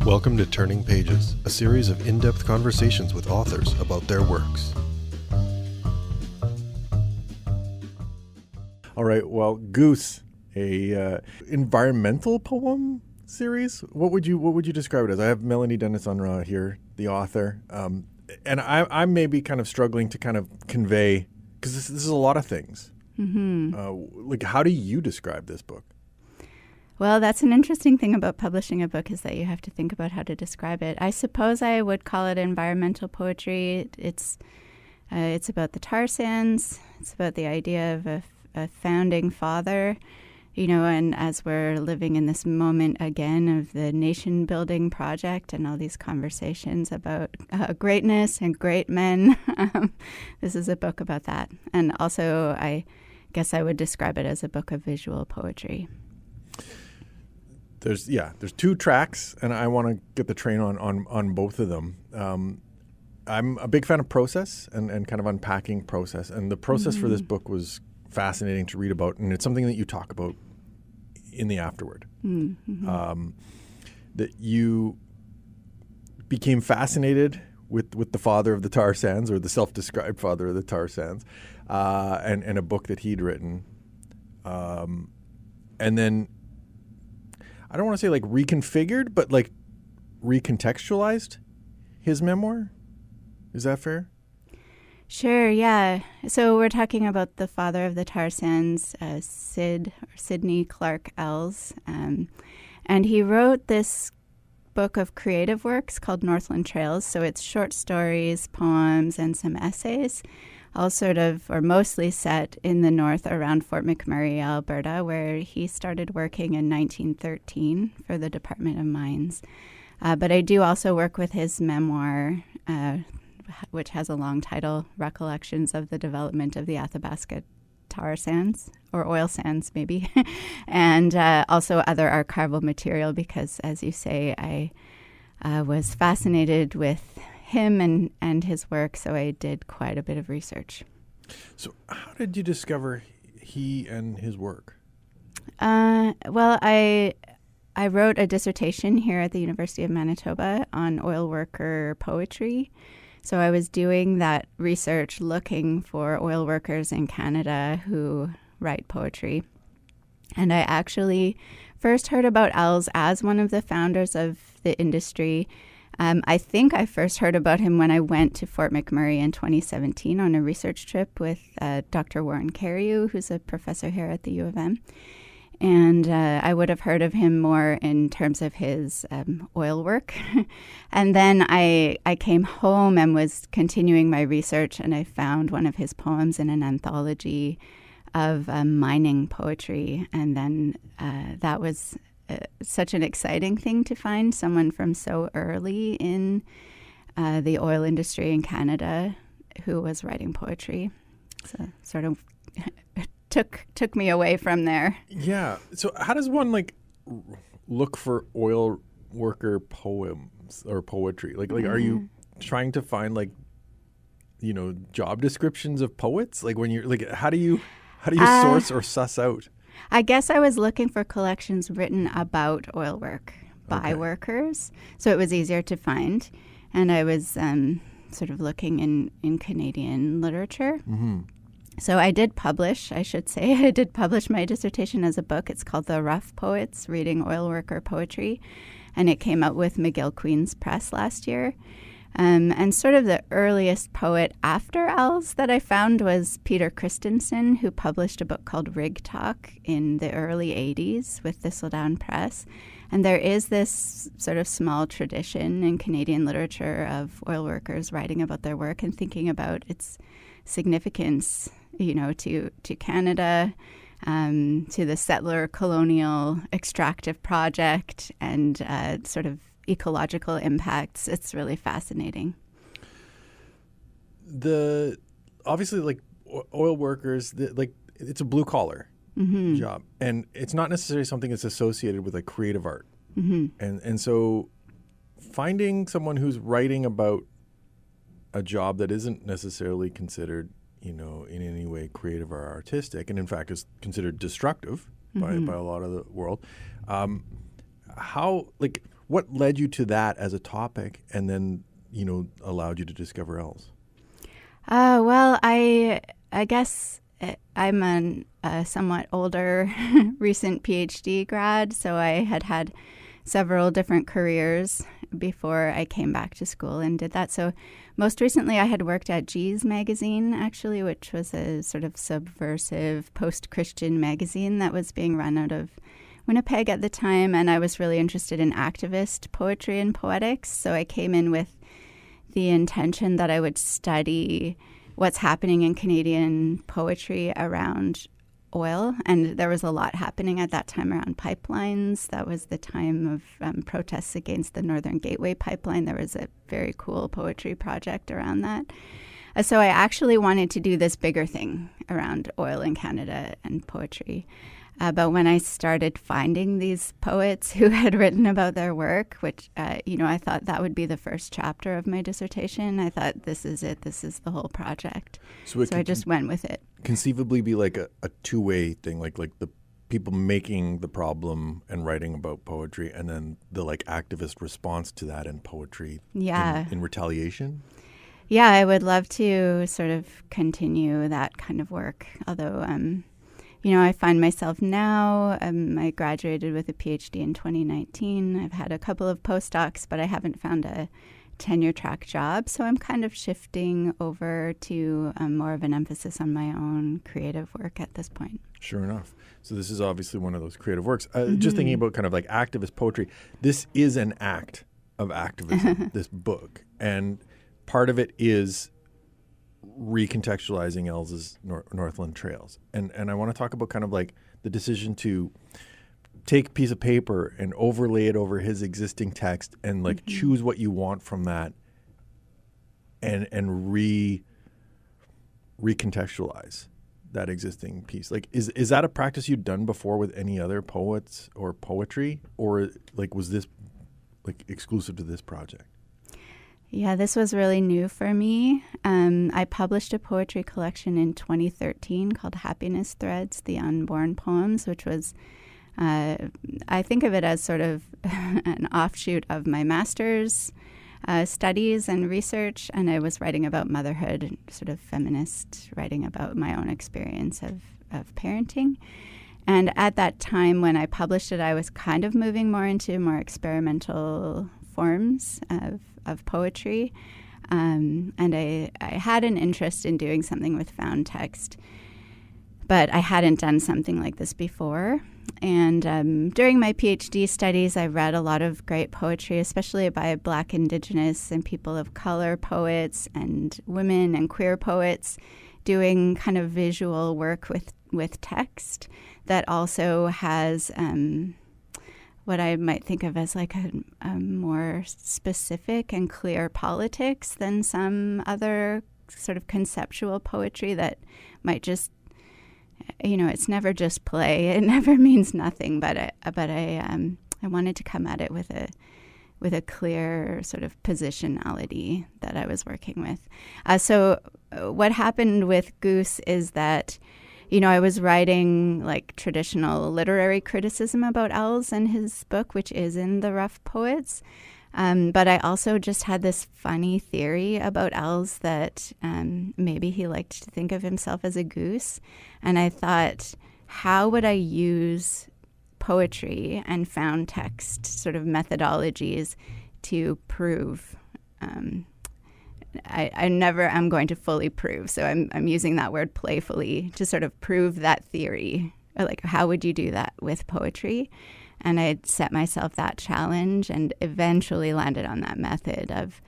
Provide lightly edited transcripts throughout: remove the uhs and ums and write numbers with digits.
Welcome to Turning Pages, a series of in-depth conversations with authors about their works. All right, well, Goose, a environmental poem series. What would you describe it as? I have Melanie Dennis Unrau here, the author, and I'm maybe kind of struggling to kind of convey, because this is a lot of things. Like, how do you describe this book? Well, that's an interesting thing about publishing a book, is that you have to think about how to describe it. I suppose I would call it environmental poetry. It's about the tar sands. It's about the idea of a founding father, and as we're living in this moment again of the nation-building project and all these conversations about greatness and great men, this is a book about that. And also, I guess I would describe it as a book of visual poetry. There's two tracks, and I want to get the train on both of them. I'm a big fan of process and kind of unpacking process, and the process for this book was fascinating to read about, and it's something that you talk about in the afterword. That you became fascinated with the father of the tar sands, or the self-described father of the tar sands, and a book that he'd written, and then I don't want to say like reconfigured, but like recontextualized his memoir. Is that fair? Sure, yeah. So we're talking about the father of the tar sands, Sidney Clark Ellis. And he wrote this book of creative works called Northland Trails. So it's short stories, poems, and some essays, all sort of, or mostly set in the north around Fort McMurray, Alberta, where he started working in 1913 for the Department of Mines. But I do also work with his memoir, which has a long title, Recollections of the Development of the Athabasca Tar Sands, or Oil Sands maybe, and also other archival material because, as you say, I was fascinated with him and his work, so I did quite a bit of research. So how did you discover he and his work? Well, I wrote a dissertation here at the University of Manitoba on oil worker poetry. So I was doing that research looking for oil workers in Canada who write poetry. And I actually first heard about Ellis as one of the founders of the industry. I think I first heard about him when I went to Fort McMurray in 2017 on a research trip with Dr. Warren Carreau, who's a professor here at the U of M. And I would have heard of him more in terms of his oil work. And then I came home and was continuing my research, and I found one of his poems in an anthology of mining poetry. And then that was such an exciting thing to find, someone from so early in the oil industry in Canada who was writing poetry. So sort of took me away from there. Yeah. So how does one look for oil worker poems or poetry? Like are you trying to find job descriptions of poets? Like when you're how do you source or suss out? I guess I was looking for collections written about oil work by workers, so it was easier to find. And I was sort of looking in Canadian literature. Mm-hmm. So I did publish, I should say, I did publish my dissertation as a book. It's called The Rough Poets, Reading Oil Worker Poetry. And it came out with McGill Queen's Press last year. And sort of the earliest poet after Ellis that I found was Peter Christensen, who published a book called Rig Talk in the early 80s with Thistledown Press. And there is this sort of small tradition in Canadian literature of oil workers writing about their work and thinking about its significance, to Canada, to the settler colonial extractive project and sort of ecological impacts. It's really fascinating. Obviously oil workers, it's a blue collar job, and it's not necessarily something that's associated with creative art. And so finding someone who's writing about a job that isn't necessarily considered in any way creative or artistic, and in fact is considered destructive by a lot of the world. what led you to that as a topic, and then allowed you to discover Ellis? Well, I guess I'm a somewhat older, recent PhD grad, so I had several different careers before I came back to school and did that. So most recently I had worked at G's magazine, actually, which was a sort of subversive post-Christian magazine that was being run out of Winnipeg at the time, and I was really interested in activist poetry and poetics. So I came in with the intention that I would study what's happening in Canadian poetry around oil, and there was a lot happening at that time around pipelines. That was the time of protests against the Northern Gateway pipeline. There was a very cool poetry project around that. So I actually wanted to do this bigger thing around oil in Canada and poetry. But when I started finding these poets who had written about their work, which, I thought that would be the first chapter of my dissertation, I thought, this is it. This is the whole project. So I just went with it. Conceivably be like a two-way thing, like the people making the problem and writing about poetry, and then the activist response to that in poetry in retaliation? Yeah, I would love to sort of continue that kind of work, although... I find myself now, I graduated with a PhD in 2019. I've had a couple of postdocs, but I haven't found a tenure track job. So I'm kind of shifting over to more of an emphasis on my own creative work at this point. Sure enough. So this is obviously one of those creative works. Just thinking about kind of activist poetry, this is an act of activism, this book. And part of it is recontextualizing Ellis's Northland trails. And I want to talk about kind of the decision to take a piece of paper and overlay it over his existing text and choose what you want from that and recontextualize that existing piece. Is that a practice you've done before with any other poets or poetry, or was this exclusive to this project? Yeah, this was really new for me. I published a poetry collection in 2013 called Happiness Threads, The Unborn Poems, which was, I think of it as sort of an offshoot of my master's studies and research. And I was writing about motherhood and sort of feminist, writing about my own experience of parenting. And at that time when I published it, I was kind of moving more into more experimental forms of poetry. And I had an interest in doing something with found text, but I hadn't done something like this before. And during my PhD studies, I read a lot of great poetry, especially by Black, Indigenous, and people of color poets and women and queer poets doing kind of visual work with text that also has what I might think of as a more specific and clear politics than some other sort of conceptual poetry that might just, it's never just play. It never means nothing. But I wanted to come at it with a clear sort of positionality that I was working with. So what happened with Goose is that, I was writing traditional literary criticism about Ellis and his book, which is in the Rough Poets. But I also just had this funny theory about Ellis that maybe he liked to think of himself as a goose. And I thought, how would I use poetry and found text sort of methodologies to prove I never am going to fully prove. So I'm using that word playfully to sort of prove that theory. How would you do that with poetry? And I'd set myself that challenge and eventually landed on that method of,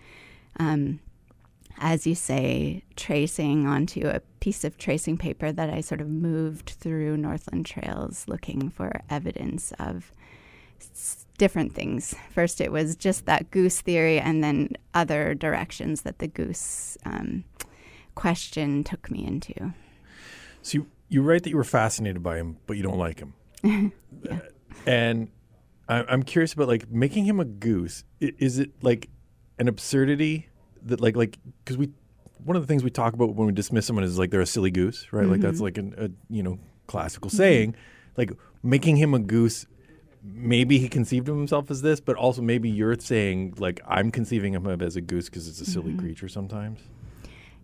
as you say, tracing onto a piece of tracing paper that I sort of moved through Northland trails looking for evidence of different things. First, it was just that goose theory, and then other directions that the goose question took me into. So you write that you were fascinated by him, but you don't like him. Yeah. And I'm curious about making him a goose. Is it an absurdity that because one of the things we talk about when we dismiss someone is they're a silly goose, right? Mm-hmm. That's a classical saying. Making him a goose maybe he conceived of himself as this, but also maybe you're saying like I'm conceiving of him as a goose because it's a silly creature sometimes.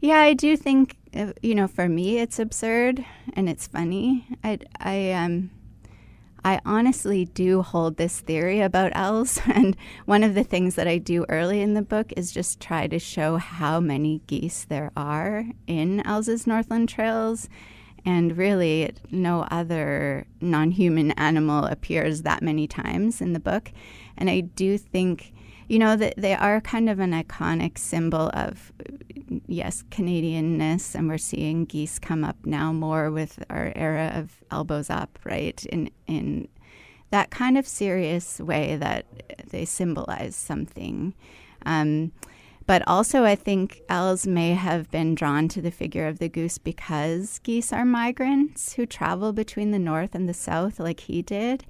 Yeah, I do think, for me, it's absurd and it's funny. I honestly do hold this theory about owls, and one of the things that I do early in the book is just try to show how many geese there are in Ells's Northland trails, and really no other non-human animal appears that many times in the book. And I do think, that they are kind of an iconic symbol of, yes, Canadianness, and we're seeing geese come up now more with our era of elbows up, right, in that kind of serious way that they symbolize something. But also I think Ellis may have been drawn to the figure of the goose because geese are migrants who travel between the north and the south like he did.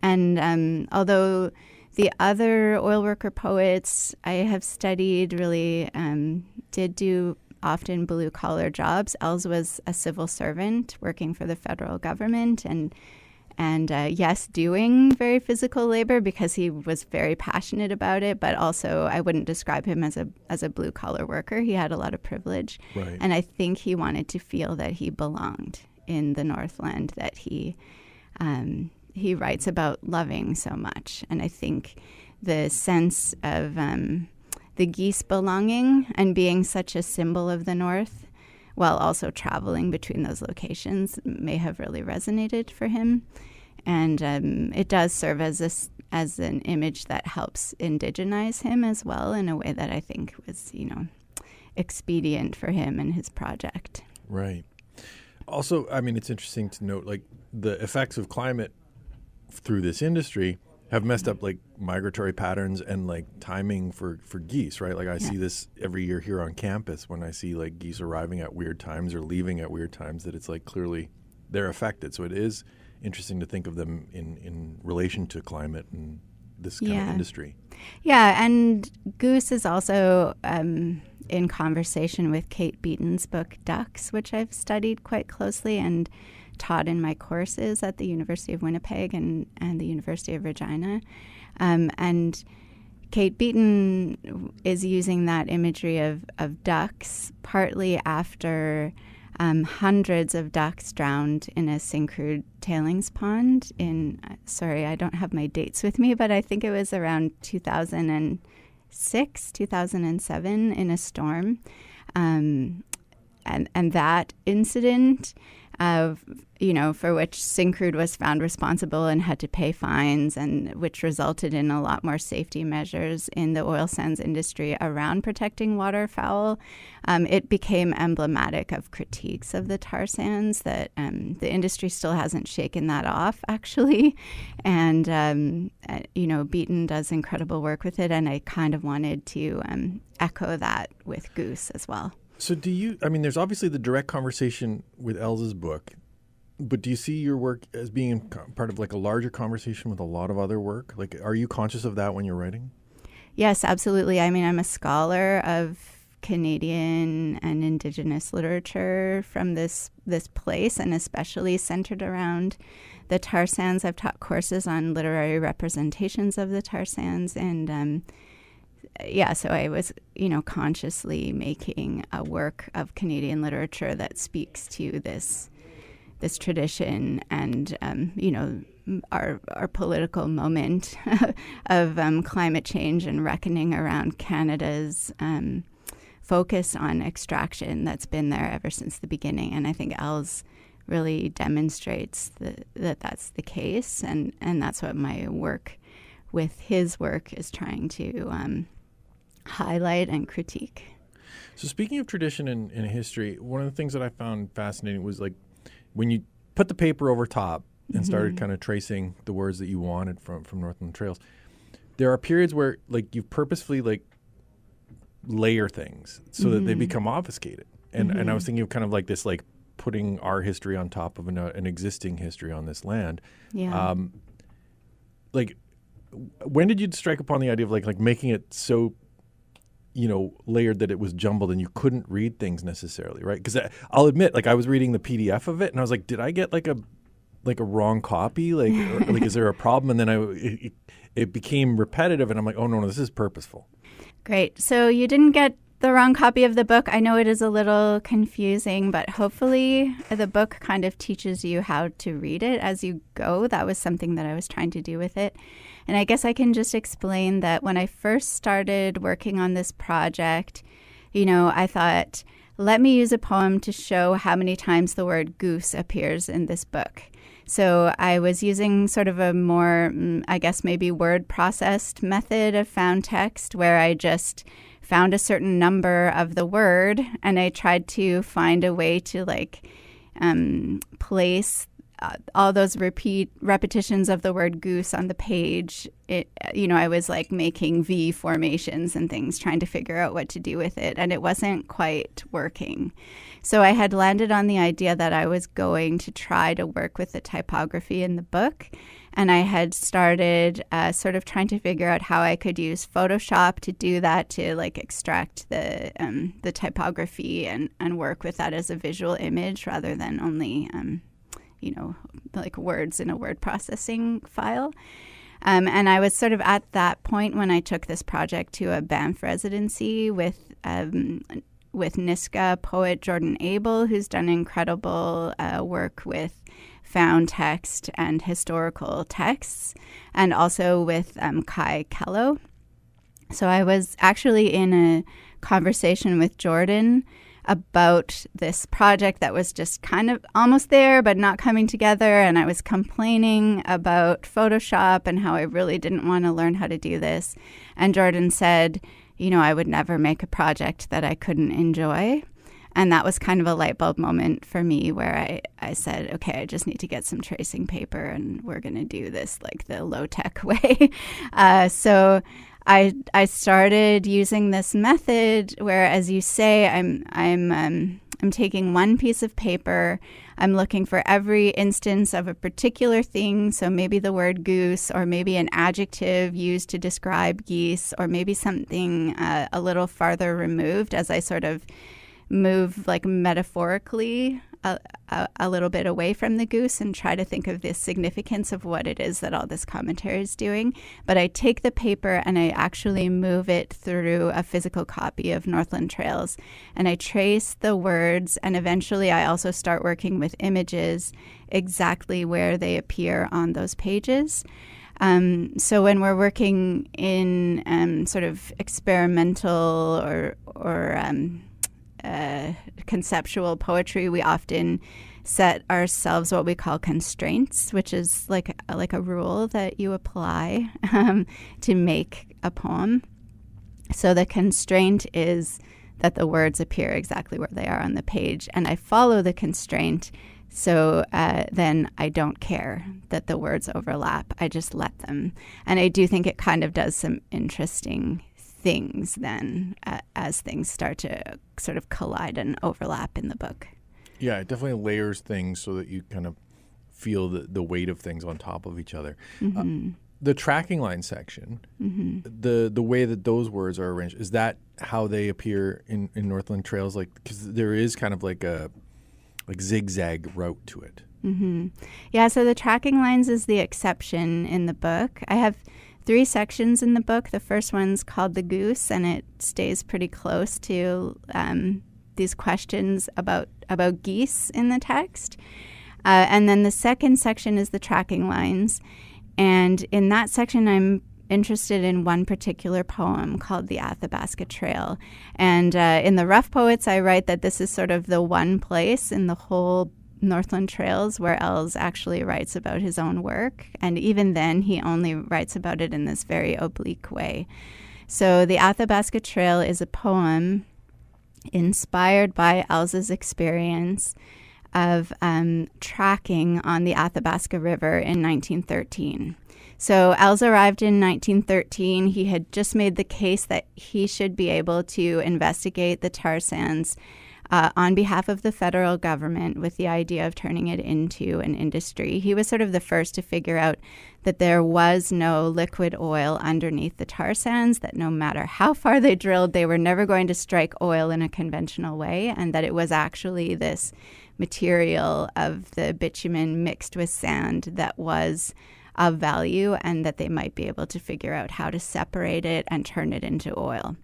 And although the other oil worker poets I have studied really did do often blue-collar jobs, Ellis was a civil servant working for the federal government and yes, doing very physical labor because he was very passionate about it, but also I wouldn't describe him as a blue-collar worker. He had a lot of privilege. Right. And I think he wanted to feel that he belonged in the Northland that he writes about loving so much. And I think the sense of the geese belonging and being such a symbol of the North while also traveling between those locations may have really resonated for him. And it does serve as an image that helps indigenize him as well in a way that I think was, expedient for him and his project. Right. Also, I mean, it's interesting to note, like, the effects of climate through this industry have messed up, like, migratory patterns and, like, timing for geese, right? Like, I see this every year here on campus when I see, like, geese arriving at weird times or leaving at weird times, that it's, like, clearly they're affected. So it is interesting to think of them in relation to climate and this kind of industry. Yeah, and Goose is also in conversation with Kate Beaton's book Ducks, which I've studied quite closely and taught in my courses at the University of Winnipeg and the University of Regina. And Kate Beaton is using that imagery of ducks partly after hundreds of ducks drowned in a Syncrude tailings pond in, sorry, I don't have my dates with me, but I think it was around 2006, 2007 in a storm. And that incident for which Syncrude was found responsible and had to pay fines, and which resulted in a lot more safety measures in the oil sands industry around protecting waterfowl. It became emblematic of critiques of the tar sands that the industry still hasn't shaken that off, actually. And, Beaton does incredible work with it, and I kind of wanted to echo that with Goose as well. So there's obviously the direct conversation with Ells's book, but do you see your work as being part of like a larger conversation with a lot of other work? Like, are you conscious of that when you're writing? Yes, absolutely. I mean, I'm a scholar of Canadian and Indigenous literature from this place, and especially centered around the tar sands. I've taught courses on literary representations of the tar sands, and so I was, consciously making a work of Canadian literature that speaks to this tradition and, our political moment of climate change and reckoning around Canada's focus on extraction that's been there ever since the beginning. And I think Ellis really demonstrates that that's the case, and that's what my work with his work is trying to highlight and critique. So speaking of tradition and history, one of the things that I found fascinating was like when you put the paper over top and started kind of tracing the words that you wanted from Northland Trails, there are periods where like you purposefully like layer things so that they become obfuscated. And I was thinking of kind of like this, like putting our history on top of an existing history on this land. Yeah. Like when did you strike upon the idea of like making it so layered that it was jumbled and you couldn't read things necessarily, right? Because I'll admit, like I was reading the PDF of it and I was like, did I get like a like a wrong copy? Like, like is there a problem? And then it became repetitive, and I'm like, oh no, this is purposeful. Great. So you didn't get the wrong copy of the book. I know it is a little confusing, but hopefully the book kind of teaches you how to read it as you go. That was something that I was trying to do with it. And I guess I can just explain that when I first started working on this project, I thought, let me use a poem to show how many times the word goose appears in this book. So I was using sort of a more, I guess maybe word processed method of found text, where I just found a certain number of the word and I tried to find a way to place all those repetitions of the word goose on the page. I was like making V formations and things, trying to figure out what to do with it, and it wasn't quite working. So I had landed on the idea that I was going to try to work with the typography in the book, and I had started sort of trying to figure out how I could use Photoshop to do that, to extract the typography and work with that as a visual image rather than only words in a word processing file. And I was sort of at that point when I took this project to a Banff residency with Niska poet Jordan Abel, who's done incredible work with found text and historical texts, and also with Kai Kello. So I was actually in a conversation with Jordan about this project that was just kind of almost there but not coming together, and I was complaining about Photoshop and how I really didn't want to learn how to do this. And Jordan said, I would never make a project that I couldn't enjoy. And that was kind of a light bulb moment for me, where I said, okay, I just need to get some tracing paper and we're going to do this like the low-tech way. So I started using this method where, as you say, I'm taking one piece of paper. I'm looking for every instance of a particular thing. So maybe the word goose, or maybe an adjective used to describe geese, or maybe something a little farther removed as I sort of move metaphorically a little bit away from the goose and try to think of the significance of what it is that all this commentary is doing. But I take the paper and I actually move it through a physical copy of Northland Trails, and I trace the words, and eventually I also start working with images exactly where they appear on those pages. So when we're working in sort of experimental or conceptual poetry, we often set ourselves what we call constraints, which is like a rule that you apply to make a poem. So the constraint is that the words appear exactly where they are on the page, and I follow the constraint. So then I don't care that the words overlap. I just let them. And I do think it kind of does some interesting things then as things start to sort of collide and overlap in the book. Yeah, it definitely layers things so that you kind of feel the weight of things on top of each other. Mm-hmm. The tracking line section, mm-hmm. the way that those words are arranged, is that how they appear in Northland Trails? Because there is kind of like a zigzag route to it. Mm-hmm. Yeah, so the tracking lines is the exception in the book. I have 3 sections in the book. The first one's called The Goose, and it stays pretty close to these questions about geese in the text. And then the second section is the tracking lines. And in that section, I'm interested in one particular poem called The Athabasca Trail. And in the Rough Poets, I write that this is sort of the one place in the whole Northland Trails where Ellis actually writes about his own work. And even then, he only writes about it in this very oblique way. So The Athabasca Trail is a poem inspired by Ellis's experience of tracking on the Athabasca River in 1913. So Ellis arrived in 1913. He had just made the case that he should be able to investigate the tar sands on behalf of the federal government with the idea of turning it into an industry. He was sort of the first to figure out that there was no liquid oil underneath the tar sands, that no matter how far they drilled, they were never going to strike oil in a conventional way, and that it was actually this material of the bitumen mixed with sand that was of value, and that they might be able to figure out how to separate it and turn it into oil.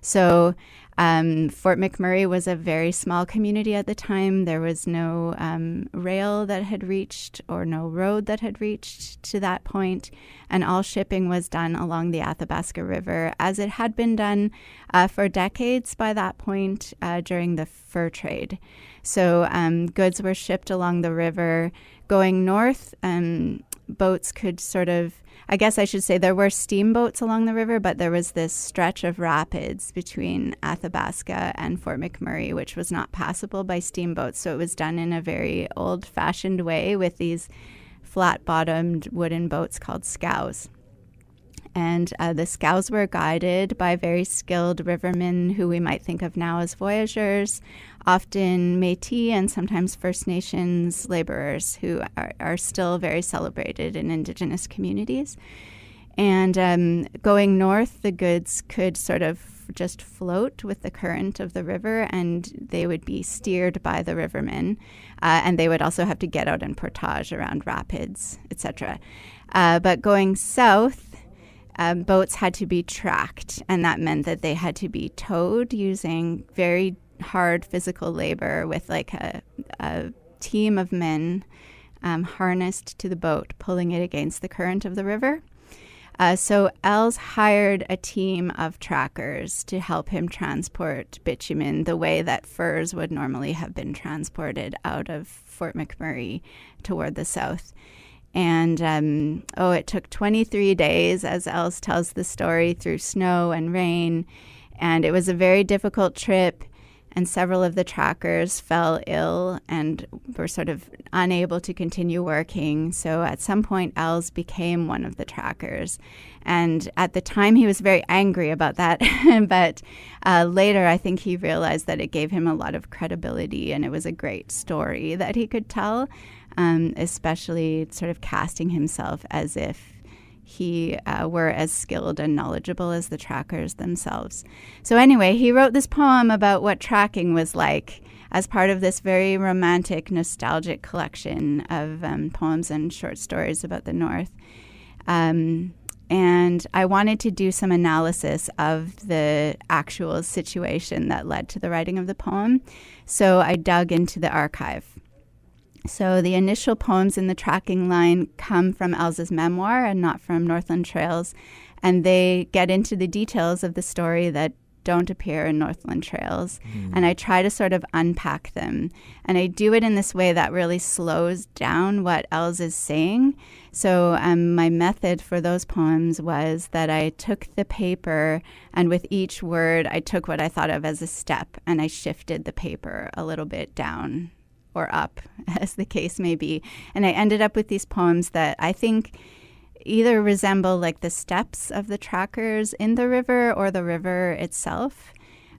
So Fort McMurray was a very small community at the time. There was no rail that had reached or no road that had reached to that point, and all shipping was done along the Athabasca River, as it had been done for decades by that point during the fur trade. So goods were shipped along the river. Going north, boats could sort of, I guess I should say there were steamboats along the river, but there was this stretch of rapids between Athabasca and Fort McMurray, which was not passable by steamboats. So it was done in a very old-fashioned way with these flat-bottomed wooden boats called scows. And the scows were guided by very skilled rivermen who we might think of now as voyageurs, often Métis and sometimes First Nations laborers who are still very celebrated in Indigenous communities. And going north, the goods could sort of just float with the current of the river, and they would be steered by the rivermen. And they would also have to get out and portage around rapids, etc. But going south, boats had to be tracked, and that meant that they had to be towed using very hard physical labor with like a team of men harnessed to the boat, pulling it against the current of the river. So Ellis hired a team of trackers to help him transport bitumen the way that furs would normally have been transported out of Fort McMurray toward the south. And, it took 23 days, as Ellis tells the story, through snow and rain. And it was a very difficult trip, and several of the trackers fell ill and were sort of unable to continue working. So at some point, Ellis became one of the trackers. And at the time, he was very angry about that. But later, I think he realized that it gave him a lot of credibility, and it was a great story that he could tell. Especially sort of casting himself as if he were as skilled and knowledgeable as the trackers themselves. So anyway, he wrote this poem about what tracking was like as part of this very romantic, nostalgic collection of poems and short stories about the North. And I wanted to do some analysis of the actual situation that led to the writing of the poem. So I dug into the archive. So the initial poems in the tracking line come from Ellis's memoir and not from Northland Trails, and they get into the details of the story that don't appear in Northland Trails. And I try to sort of unpack them. And I do it in this way that really slows down what Ellis is saying. So my method for those poems was that I took the paper, and with each word, I took what I thought of as a step, and I shifted the paper a little bit down or up, as the case may be. And I ended up with these poems that I think either resemble like the steps of the trackers in the river or the river itself,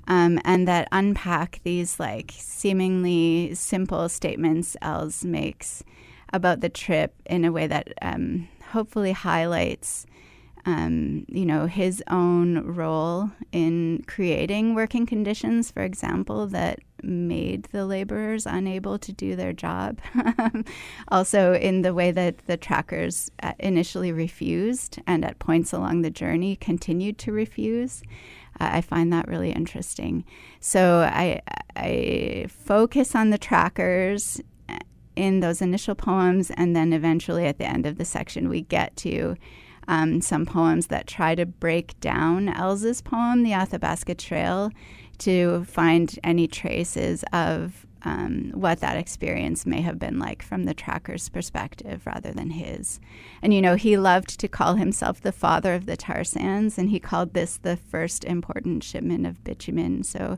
and that unpack these like seemingly simple statements Ellis makes about the trip in a way that hopefully highlights his own role in creating working conditions, for example, that made the laborers unable to do their job. Also in the way that the trackers initially refused and at points along the journey continued to refuse. I find that really interesting. So I focus on the trackers in those initial poems, and then eventually at the end of the section we get to some poems that try to break down Ellis's poem, The Athabasca Trail, to find any traces of what that experience may have been like from the tracker's perspective rather than his. And, he loved to call himself the father of the tar sands, and he called this the first important shipment of bitumen. So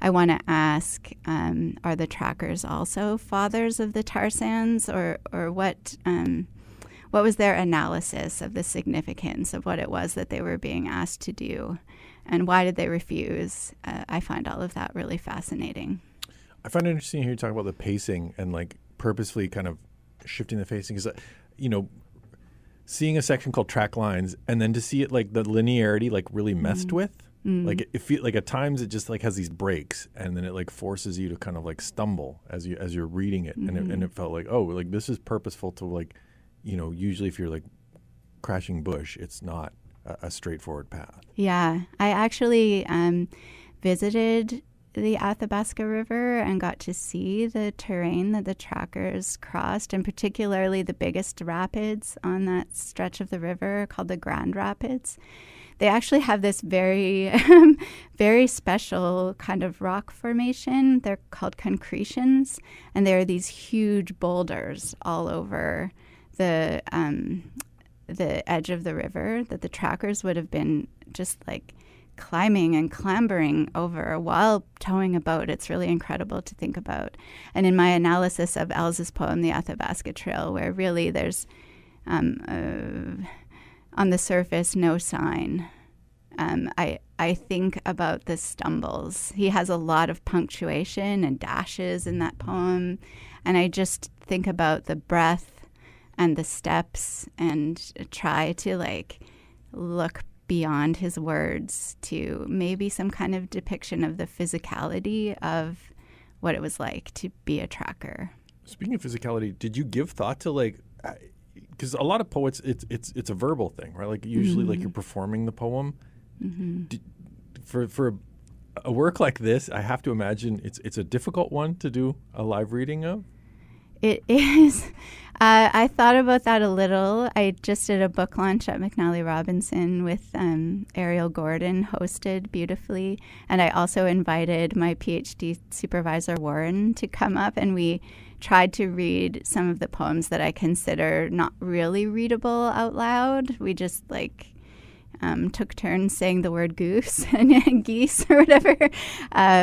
I want to ask, are the trackers also fathers of the tar sands, or what was their analysis of the significance of what it was that they were being asked to do? And why did they refuse? I find all of that really fascinating. I find it interesting to hear you talk about the pacing and like purposefully kind of shifting the pacing because, seeing a section called track lines and then to see it like the linearity like really messed with. Like it feel like at times it just like has these breaks and then it like forces you to kind of like stumble as you're reading it and it felt like, oh, like this is purposeful to like, usually if you're like crashing bush, it's not a straightforward path. Yeah, I actually visited the Athabasca River and got to see the terrain that the trackers crossed, and particularly the biggest rapids on that stretch of the river called the Grand Rapids. They actually have this very, very special kind of rock formation. They're called concretions, and there are these huge boulders all over the edge of the river that the trackers would have been just like climbing and clambering over while towing a boat. It's really incredible to think about. And in my analysis of Ellis's poem, The Athabasca Trail, where really there's on the surface no sign, I think about the stumbles. He has a lot of punctuation and dashes in that poem, and I just think about the breath and the steps and try to like look beyond his words to maybe some kind of depiction of the physicality of what it was like to be a tracker. Speaking of physicality, did you give thought to like, because a lot of poets, it's a verbal thing, right? Like usually like you're performing the poem. For a work like this, I have to imagine it's a difficult one to do a live reading of. It is. I thought about that a little. I just did a book launch at McNally Robinson with Ariel Gordon, hosted beautifully. And I also invited my PhD supervisor, Warren, to come up. And we tried to read some of the poems that I consider not really readable out loud. We just took turns saying the word goose and geese or whatever,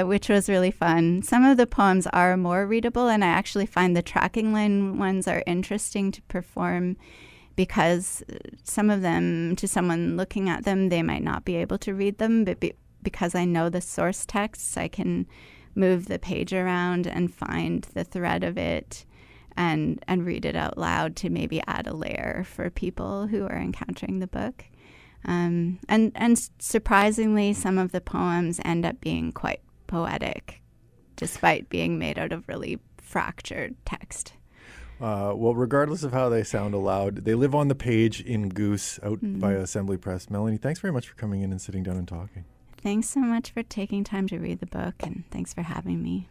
which was really fun. Some of the poems are more readable, and I actually find the tracking line ones are interesting to perform because some of them, to someone looking at them, they might not be able to read them, but because I know the source texts, I can move the page around and find the thread of it and read it out loud to maybe add a layer for people who are encountering the book. And surprisingly, some of the poems end up being quite poetic, despite being made out of really fractured text. Well, regardless of how they sound aloud, they live on the page in Goose out by Assembly Press. Melanie, thanks very much for coming in and sitting down and talking. Thanks so much for taking time to read the book, and thanks for having me.